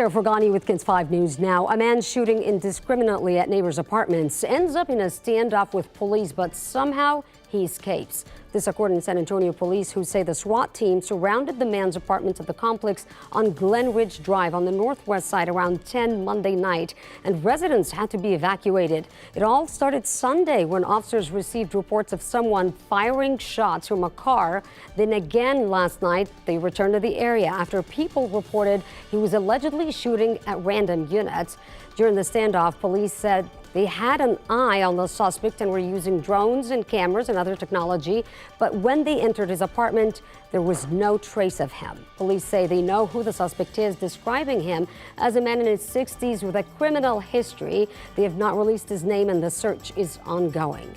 Forgani with KENS 5 News now. A man shooting indiscriminately at neighbors' apartments ends up in a standoff with police, but somehow he escapes. This according to San Antonio police, who say the SWAT team surrounded the man's apartment at the complex on Glen Ridge Drive on the northwest side around 10 Monday night, and residents had to be evacuated. It all started Sunday when officers received reports of someone firing shots from a car. Then again last night, they returned to the area after people reported he was allegedly shooting at random units. During the standoff, police said they had an eye on the suspect and were using drones and cameras and other technology. But when they entered his apartment, there was no trace of him. Police say they know who the suspect is, describing him as a man in his 60s with a criminal history. They have not released his name and the search is ongoing.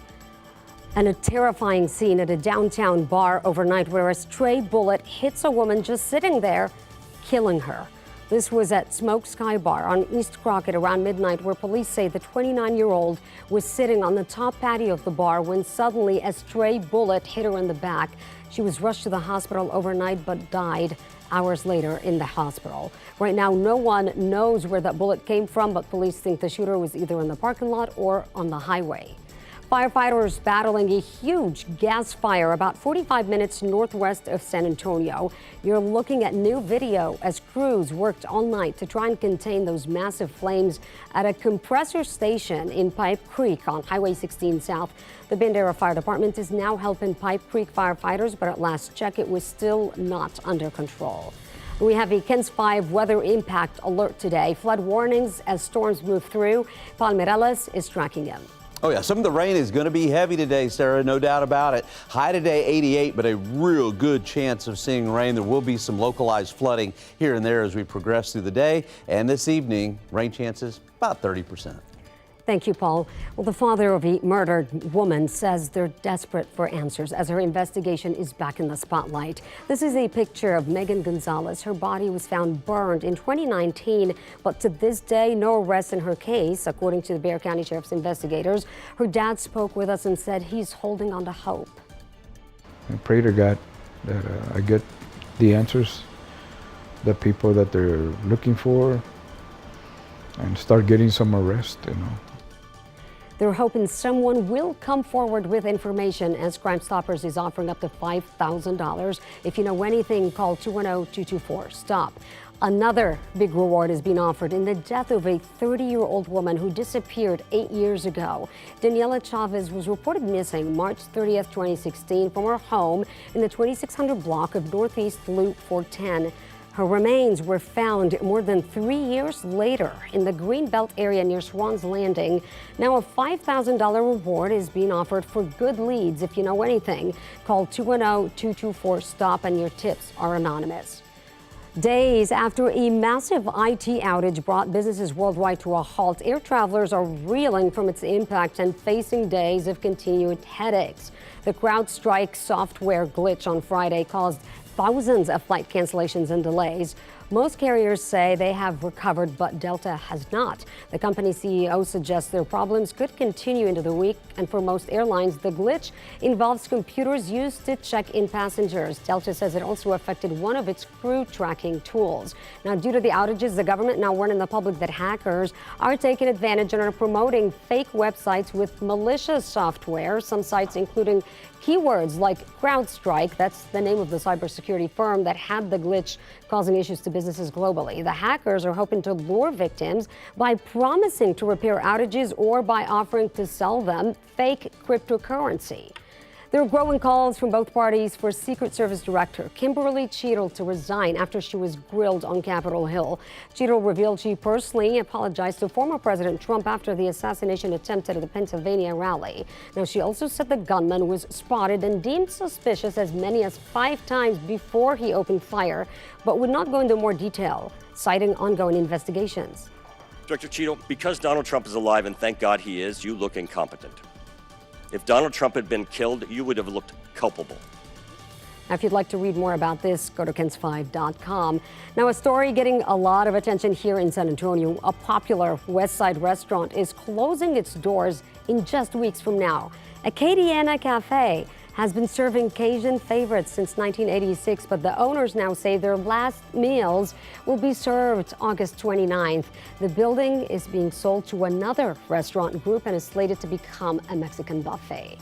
And a terrifying scene at a downtown bar overnight where a stray bullet hits a woman just sitting there, killing her. This was at Smoke Sky Bar on East Crockett around midnight, where police say the 29-year-old was sitting on the top patio of the bar when suddenly a stray bullet hit her in the back. She was rushed to the hospital overnight but died hours later in the hospital. Right now, no one knows where that bullet came from, but police think the shooter was either in the parking lot or on the highway. Firefighters battling a huge gas fire about 45 minutes northwest of San Antonio. You're looking at new video as crews worked all night to try and contain those massive flames at a compressor station in Pipe Creek on Highway 16 South. The Bandera Fire Department is now helping Pipe Creek firefighters, but at last check, it was still not under control. We have a KENS 5 weather impact alert today. Flood warnings as storms move through. Paul Mireles is tracking them. Oh, yeah, some of the rain is going to be heavy today, Sarah, no doubt about it. High today, 88, but a real good chance of seeing rain. There will be some localized flooding here and there as we progress through the day. And this evening, rain chances about 30%. Thank you, Paul. Well, the father of a murdered woman says they're desperate for answers as her investigation is back in the spotlight. This is a picture of Megan Gonzalez. Her body was found burned in 2019, but to this day, no arrests in her case, according to the Bexar County Sheriff's investigators. Her dad spoke with us and said he's holding on to hope. I pray to God that I get the answers, the people that they're looking for, and start getting some arrest, They're hoping someone will come forward with information, as Crime Stoppers is offering up to $5,000. If you know anything, call 210-224-STOP. Another big reward is being offered in the death of a 30-year-old woman who disappeared 8 years ago. Daniela Chavez was reported missing March 30th, 2016 from her home in the 2600 block of Northeast Loop 410. Her remains were found more than 3 years later in the Greenbelt area near Swan's Landing. Now a $5,000 reward is being offered for good leads. If you know anything, call 210-224-STOP and your tips are anonymous. Days after a massive IT outage brought businesses worldwide to a halt, air travelers are reeling from its impact and facing days of continued headaches. The CrowdStrike software glitch on Friday caused thousands of flight cancellations and delays. Most carriers say they have recovered, but Delta has not. The company's CEO suggests their problems could continue into the week, and for most airlines, the glitch involves computers used to check in passengers. Delta says it also affected one of its crew tracking tools. Now, due to the outages, the government now warning the public that hackers are taking advantage and are promoting fake websites with malicious software. Some sites including keywords like CrowdStrike, that's the name of the cybersecurity firm that had the glitch causing issues to businesses globally. The hackers are hoping to lure victims by promising to repair outages or by offering to sell them fake cryptocurrency. There are growing calls from both parties for Secret Service Director Kimberly Cheadle to resign after she was grilled on Capitol Hill. Cheadle revealed she personally apologized to former President Trump after the assassination attempt at the Pennsylvania rally. Now, she also said the gunman was spotted and deemed suspicious as many as 5 times before he opened fire, but would not go into more detail, citing ongoing investigations. Director Cheadle, because Donald Trump is alive, and thank God he is, you look incompetent. If Donald Trump had been killed, you would have looked culpable. Now, if you'd like to read more about this, go to KENS5.com. Now, a story getting a lot of attention here in San Antonio. A popular West Side restaurant is closing its doors in just weeks from now. Acadiana Cafe has been serving Cajun favorites since 1986, but the owners now say their last meals will be served August 29th. The building is being sold to another restaurant group and is slated to become a Mexican buffet.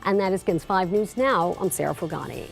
And that is KENS 5 News Now. I'm Sarah Fugani.